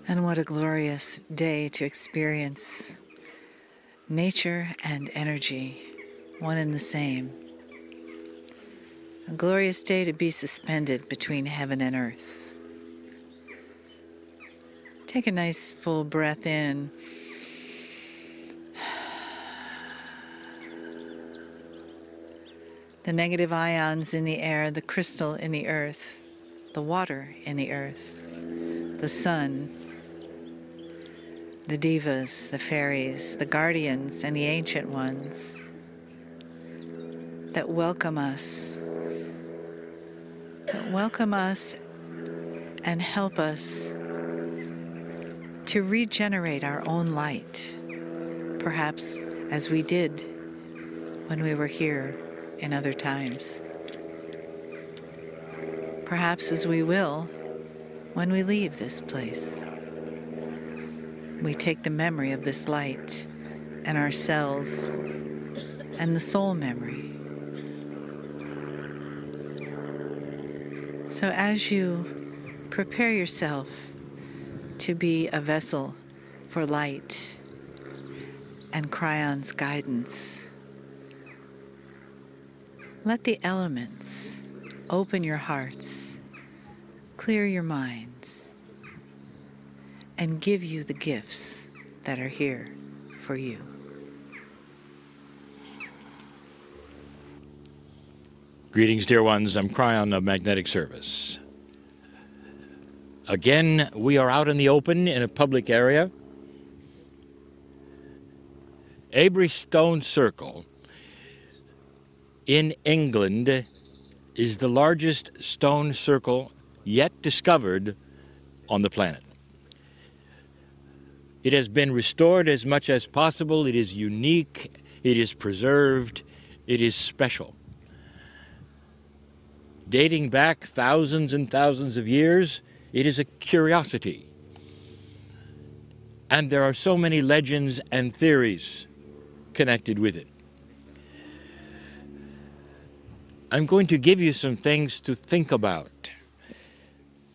And what a glorious day to experience nature and energy, one and the same. A glorious day to be suspended between heaven and earth. Take a nice full breath in. The negative ions in the air, the crystal in the earth, the water in the earth, the sun, the devas, the fairies, the guardians, and the ancient ones that welcome us and help us to regenerate our own light, perhaps as we did when we were here in other times. Perhaps as we will when we leave this place. We take the memory of this light and ourselves and the soul memory. So as you prepare yourself to be a vessel for light and Kryon's guidance, let the elements open your hearts, clear your minds, and give you the gifts that are here for you. Greetings, dear ones. I'm Kryon of Magnetic Service. Again, we are out in the open in a public area. Avery Stone Circle in England is the largest stone circle yet discovered on the planet. It has been restored as much as possible. It is unique, it is preserved, it is special. Dating back thousands and thousands of years, it is a curiosity. And there are so many legends and theories connected with it. I'm going to give you some things to think about.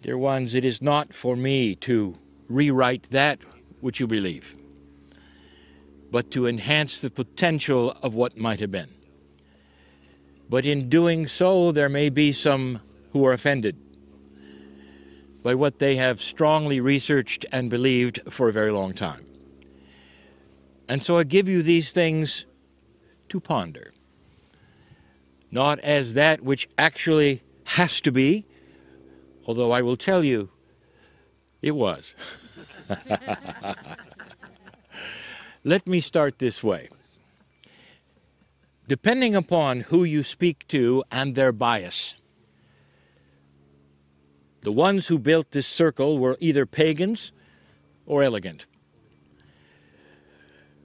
Dear ones, it is not for me to rewrite that which you believe, but to enhance the potential of what might have been. But in doing so, there may be some who are offended by what they have strongly researched and believed for a very long time. And so I give you these things to ponder, not as that which actually has to be, although I will tell you it was. Let me start this way. Depending upon who you speak to and their bias, the ones who built this circle were either pagans or elegant.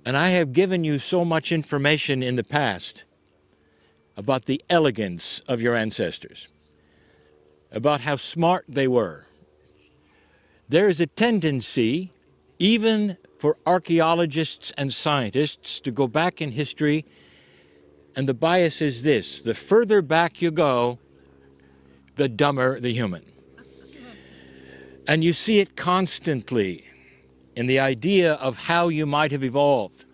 And I have given you so much information in the past about the elegance of your ancestors, about how smart they were. There is a tendency, even for archaeologists and scientists, to go back in history, and the bias is this: the further back you go, the dumber the human. And you see it constantly in the idea of how you might have evolved.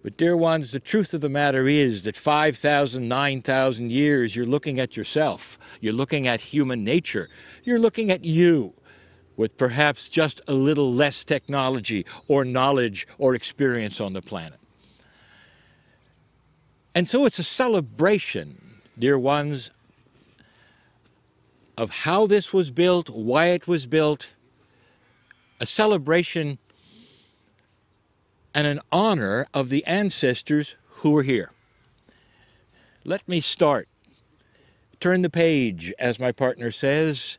But dear ones, the truth of the matter is that 5,000, 9,000 years, you're looking at yourself. You're looking at human nature. You're looking at you with perhaps just a little less technology or knowledge or experience on the planet. And so it's a celebration, dear ones, of how this was built, why it was built, a celebration and an honor of the ancestors who were here. Let me start. Turn the page, as my partner says,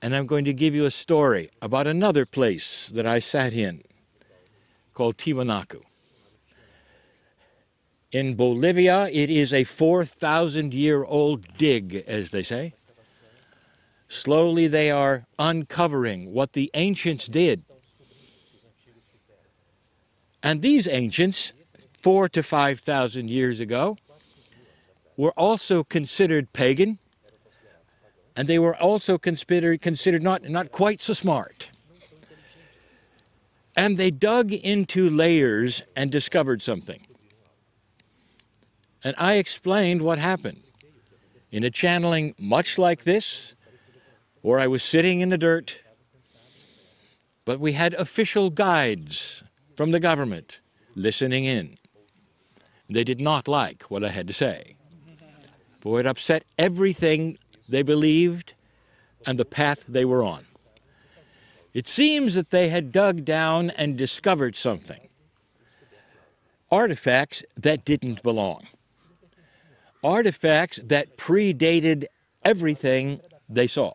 and I'm going to give you a story about another place that I sat in called Tiwanaku. In Bolivia, it is a 4,000-year-old dig, as they say. Slowly they are uncovering what the ancients did. And these ancients, 4,000 to 5,000 years ago, were also considered pagan, And they were also considered not quite so smart. And they dug into layers and discovered something. And I explained what happened in a channeling much like this, where I was sitting in the dirt, but we had official guides from the government listening in. They did not like what I had to say, for it upset everything they believed and the path they were on. It seems that they had dug down and discovered something. Artifacts that didn't belong. Artifacts that predated everything they saw.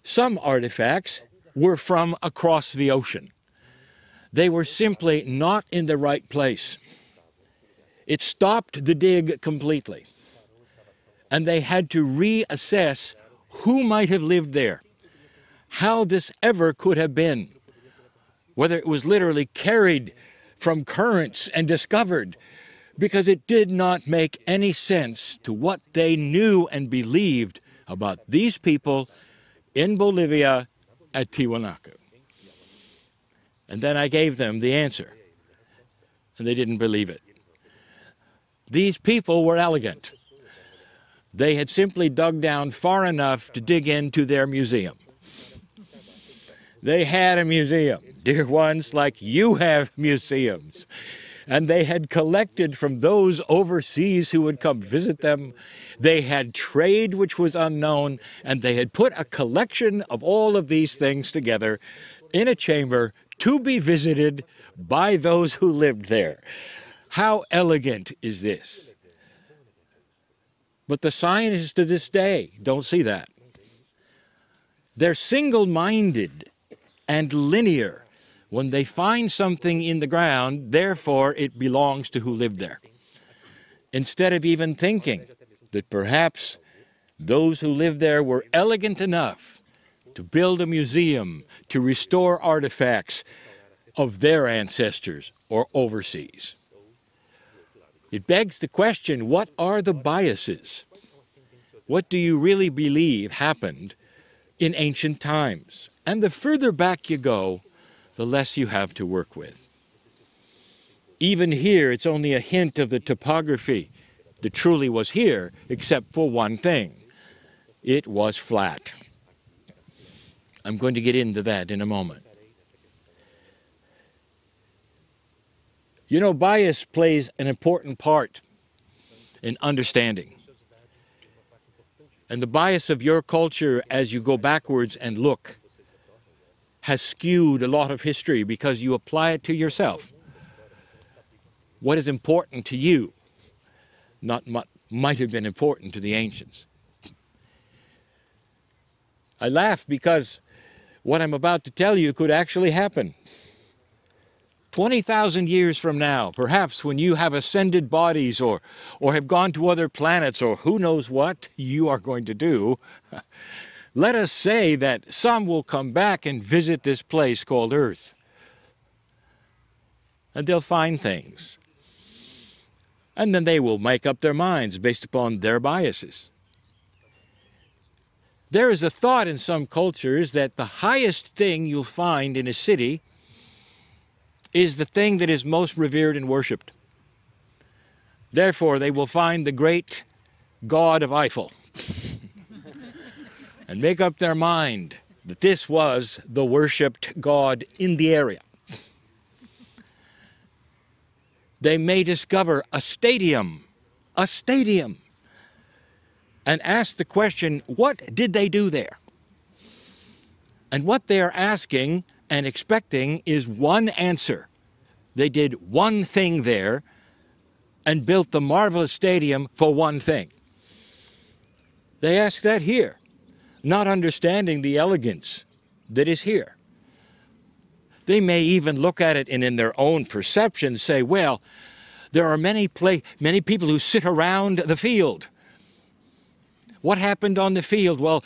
Some artifacts were from across the ocean. They were simply not in the right place. It stopped the dig completely. And they had to reassess who might have lived there, how this ever could have been, whether it was literally carried from currents and discovered, because it did not make any sense to what they knew and believed about these people in Bolivia at Tiwanaku. And then I gave them the answer, and they didn't believe it. These people were elegant. They had simply dug down far enough to dig into their museum. They had a museum, dear ones, like you have museums. And they had collected from those overseas who would come visit them. They had trade which was unknown, and they had put a collection of all of these things together in a chamber to be visited by those who lived there. How elegant is this? But the scientists to this day don't see that. They're single-minded and linear. When they find something in the ground, therefore it belongs to who lived there. Instead of even thinking that perhaps those who lived there were elegant enough to build a museum, to restore artifacts of their ancestors or overseas. It begs the question, what are the biases? What do you really believe happened in ancient times? And the further back you go, the less you have to work with. Even here, it's only a hint of the topography that truly was here, except for one thing. It was flat. I'm going to get into that in a moment. You know, bias plays an important part in understanding. And the bias of your culture as you go backwards and look has skewed a lot of history because you apply it to yourself. What is important to you, not what might have been important to the ancients. I laugh because what I'm about to tell you could actually happen. 20,000 years from now, perhaps when you have ascended bodies or have gone to other planets or who knows what you are going to do, let us say that some will come back and visit this place called Earth. And they'll find things. And then they will make up their minds based upon their biases. There is a thought in some cultures that the highest thing you'll find in a city is the thing that is most revered and worshipped. Therefore, they will find the great god of Eiffel and make up their mind that this was the worshipped god in the area. They may discover a stadium, and ask the question, what did they do there? And what they are asking and expecting is one answer. They did one thing there and built the marvelous stadium for one thing. They ask that here, not understanding the elegance that is here. They may even look at it and in their own perception say, well, there are many people who sit around the field. What happened on the field? Well,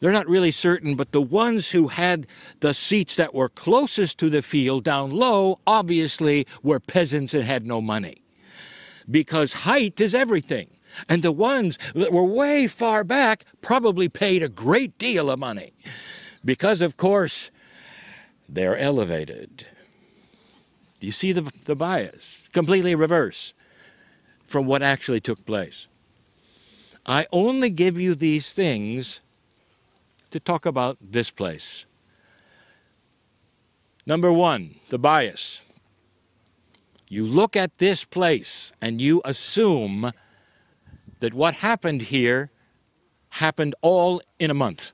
they're not really certain, but the ones who had the seats that were closest to the field down low obviously were peasants and had no money. Because height is everything. And the ones that were way far back probably paid a great deal of money because, of course, they're elevated. Do you see the bias? Completely reverse from what actually took place. I only give you these things to talk about this place. Number one, the bias. You look at this place and you assume that what happened here happened all in a month.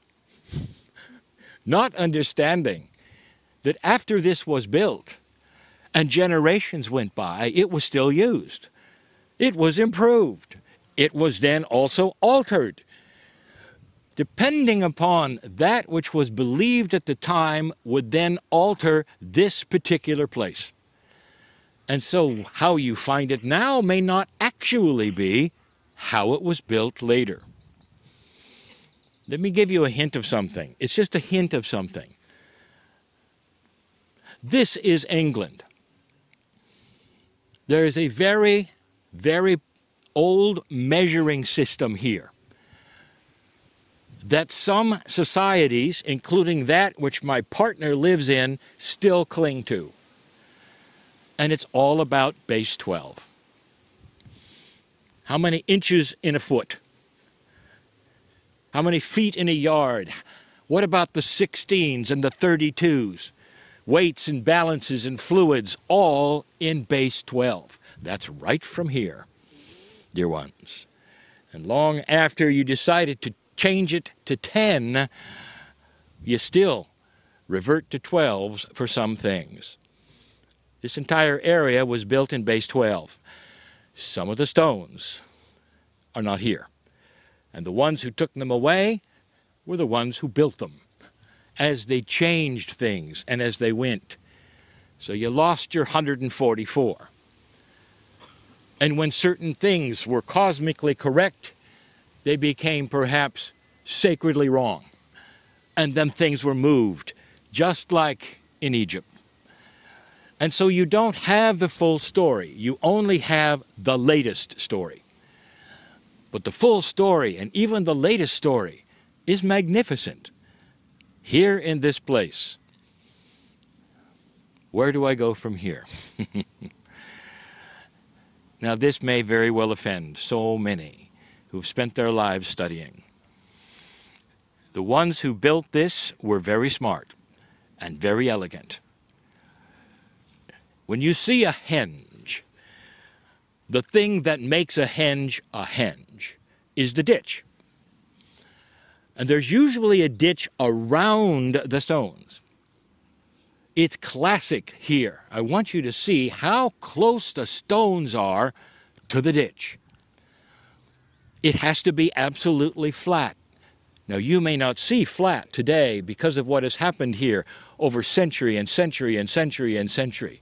Not understanding that after this was built and generations went by, it was still used. It was improved. It was then also altered, depending upon that which was believed at the time would then alter this particular place. And so how you find it now may not actually be how it was built later. Let me give you a hint of something. It's just a hint of something. This is England. There is a very, very old measuring system here that some societies, including that which my partner lives in, still cling to. And it's all about base 12. How many inches in a foot? How many feet in a yard? What about the 16s and the 32s? Weights and balances and fluids, all in base 12. That's right from here, dear ones. And long after you decided to change it to 10, you still revert to 12s for some things. This entire area was built in base 12. Some of the stones are not here. And the ones who took them away were the ones who built them as they changed things and as they went. So you lost your 144. And when certain things were cosmically correct, they became perhaps sacredly wrong. And then things were moved, just like in Egypt. And so you don't have the full story. You only have the latest story. But the full story, and even the latest story, is magnificent. Here in this place. Where do I go from here? Now, this may very well offend so many who've spent their lives studying. The ones who built this were very smart and very elegant. When you see a henge, the thing that makes a henge is the ditch. And there's usually a ditch around the stones. It's classic here. I want you to see how close the stones are to the ditch. It has to be absolutely flat. Now, you may not see flat today because of what has happened here over century and century and century and century.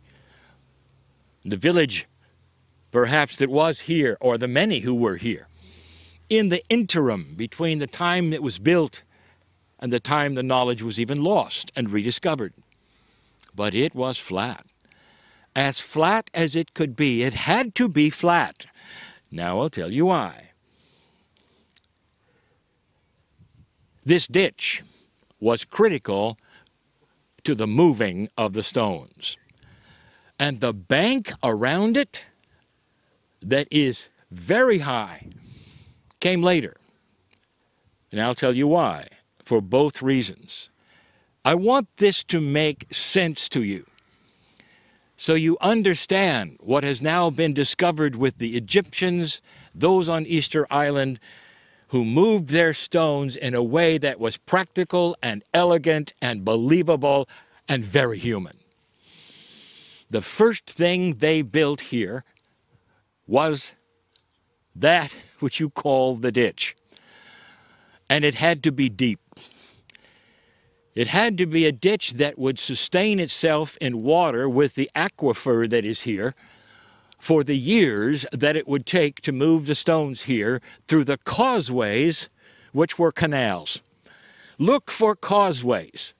The village, perhaps, that was here, or the many who were here, in the interim between the time it was built and the time the knowledge was even lost and rediscovered. But it was flat. As flat as it could be. It had to be flat. Now I'll tell you why. This ditch was critical to the moving of the stones. And the bank around it, that is very high, came later. And I'll tell you why, for both reasons. I want this to make sense to you, so you understand what has now been discovered with the Egyptians, those on Easter Island, who moved their stones in a way that was practical and elegant and believable and very human. The first thing they built here was that which you call the ditch. And it had to be deep. It had to be a ditch that would sustain itself in water with the aquifer that is here for the years that it would take to move the stones here through the causeways, which were canals. Look for causeways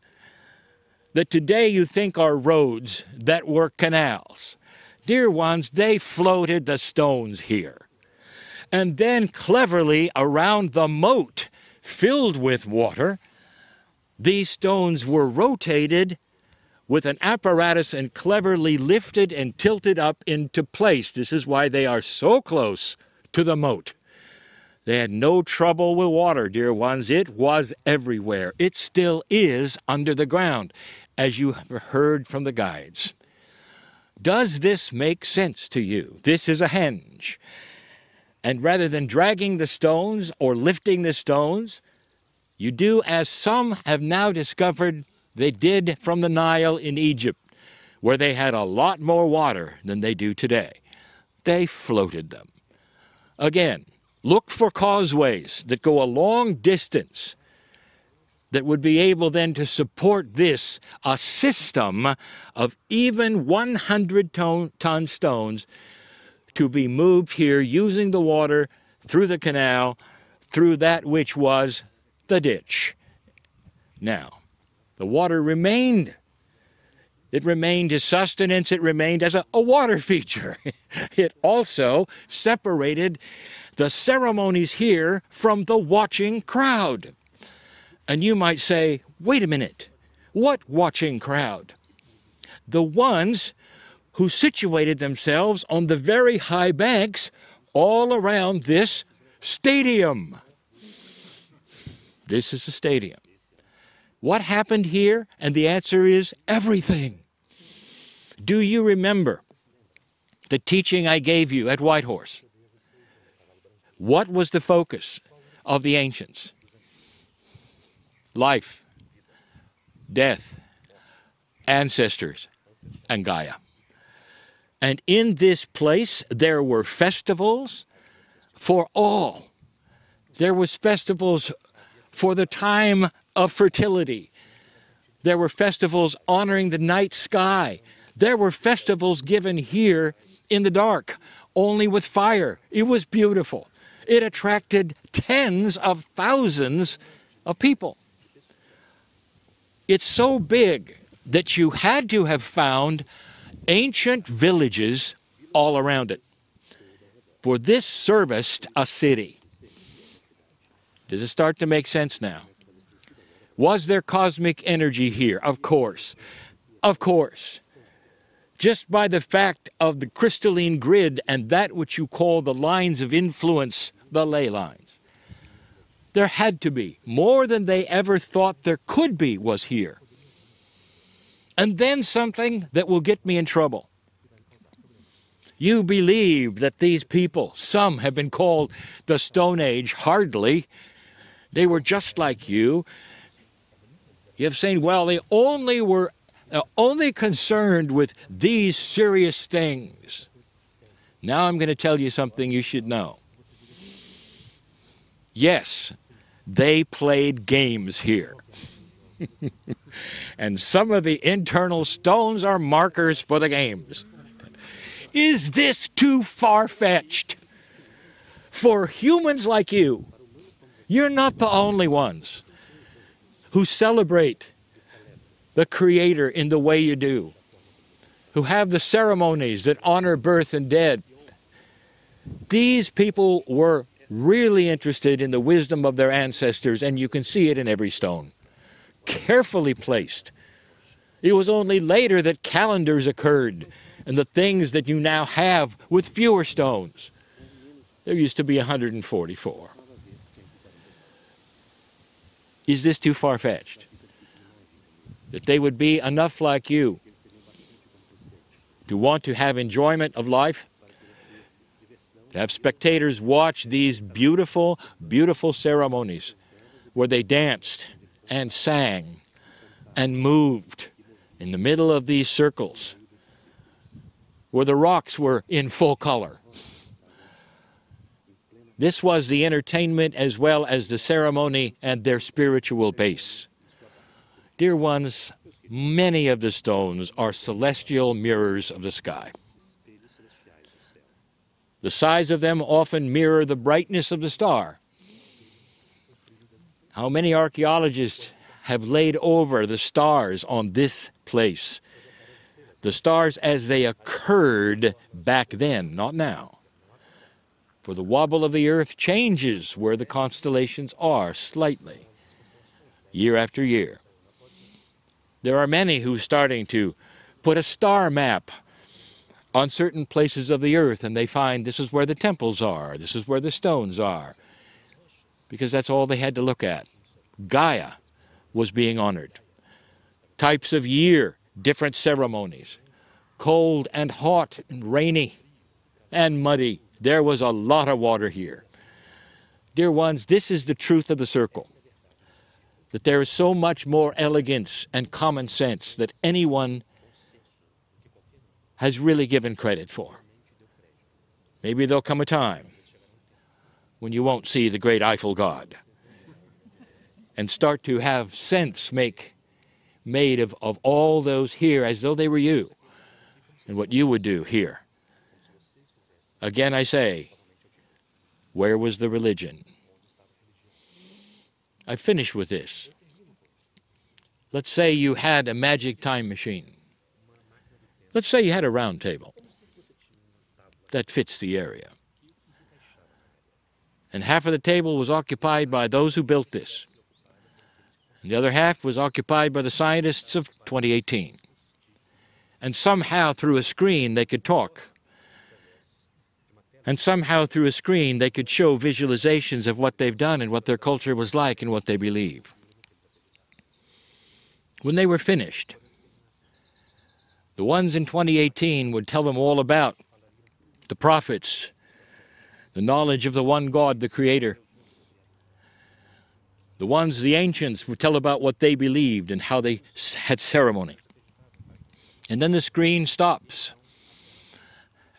that today you think are roads that were canals. Dear ones, they floated the stones here. And then cleverly around the moat filled with water, these stones were rotated with an apparatus and cleverly lifted and tilted up into place. This is why they are so close to the moat. They had no trouble with water, dear ones. It was everywhere. It still is under the ground, as you have heard from the guides. Does this make sense to you? This is a henge. And rather than dragging the stones or lifting the stones, you do as some have now discovered they did from the Nile in Egypt, where they had a lot more water than they do today. They floated them. Again, look for causeways that go a long distance that would be able then to support this, a system of even 100-ton stones to be moved here using the water through the canal, through that which was the ditch. Now, the water remained. It remained as sustenance. It remained as a water feature. It also separated the ceremonies here from the watching crowd. And you might say, wait a minute, what watching crowd? The ones who situated themselves on the very high banks all around this stadium. This is a stadium. What happened here? And the answer is everything. Do you remember the teaching I gave you at Whitehorse? What was the focus of the ancients? Life, death, ancestors, and Gaia. And in this place there were festivals for all. There was festivals for the time of fertility. There were festivals honoring the night sky. There were festivals given here in the dark, only with fire. It was beautiful. It attracted tens of thousands of people. It's so big that you had to have found ancient villages all around it. For this serviced a city. Does it start to make sense now? Was there cosmic energy here? Of course. Of course. Just by the fact of the crystalline grid and that which you call the lines of influence, the ley lines. There had to be. More than they ever thought there could be was here. And then something that will get me in trouble. You believe that these people, some have been called the Stone Age, hardly. They were just like you. You have saying, well, they only were only concerned with these serious things. Now I'm going to tell you something you should know. Yes, they played games here. And some of the internal stones are markers for the games. Is this too far-fetched? For humans like you, you're not the only ones who celebrate the Creator in the way you do, who have the ceremonies that honor birth and dead. These people were really interested in the wisdom of their ancestors, and you can see it in every stone. Carefully placed. It was only later that calendars occurred, and the things that you now have with fewer stones. There used to be 144. Is this too far-fetched? That they would be enough like you to want to have enjoyment of life, to have spectators watch these beautiful, beautiful ceremonies where they danced and sang and moved in the middle of these circles, where the rocks were in full color. This was the entertainment as well as the ceremony and their spiritual base. Dear ones, many of the stones are celestial mirrors of the sky. The size of them often mirror the brightness of the star. How many archaeologists have laid over the stars on this place? The stars as they occurred back then, not now. For the wobble of the earth changes where the constellations are slightly, year after year. There are many who are starting to put a star map on certain places of the earth, and they find this is where the temples are, this is where the stones are, because that's all they had to look at. Gaia was being honored. Types of year, different ceremonies. Cold and hot and rainy and muddy. There was a lot of water here. Dear ones, this is the truth of the circle. That there is so much more elegance and common sense that anyone has really given credit for. Maybe there'll come a time when you won't see the great Eiffel God and start to have sense made of all those here as though they were you and what you would do here. Again, I say, where was the religion? I finish with this. Let's say you had a magic time machine. Let's say you had a round table that fits the area. And half of the table was occupied by those who built this. And the other half was occupied by the scientists of 2018. And somehow through a screen they could talk. And somehow through a screen they could show visualizations of what they've done and what their culture was like and what they believe. When they were finished, the ones in 2018 would tell them all about the prophets, the knowledge of the one God, the Creator. The ancients would tell about what they believed and how they had ceremony. And then the screen stops,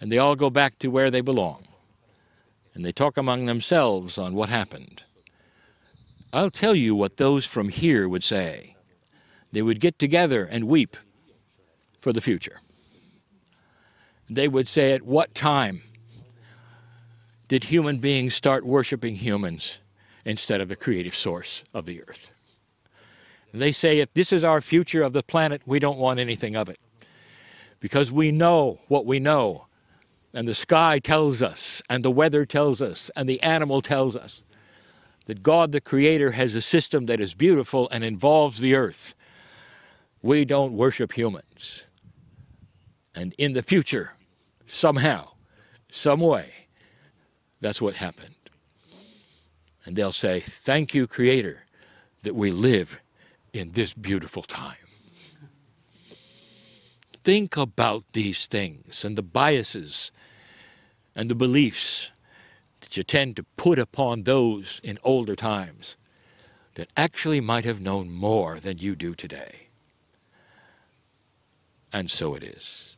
and they all go back to where they belong. And they talk among themselves on what happened. I'll tell you what those from here would say. They would get together and weep for the future. They would say, at what time did human beings start worshiping humans instead of the creative source of the earth? And they say, if this is our future of the planet, we don't want anything of it. Because we know what we know. And the sky tells us, and the weather tells us, and the animal tells us that God the Creator has a system that is beautiful and involves the earth. We don't worship humans. And in the future, somehow, some way, that's what happened. And they'll say, thank you, Creator, that we live in this beautiful time. Think about these things and the biases and the beliefs that you tend to put upon those in older times that actually might have known more than you do today. And so it is.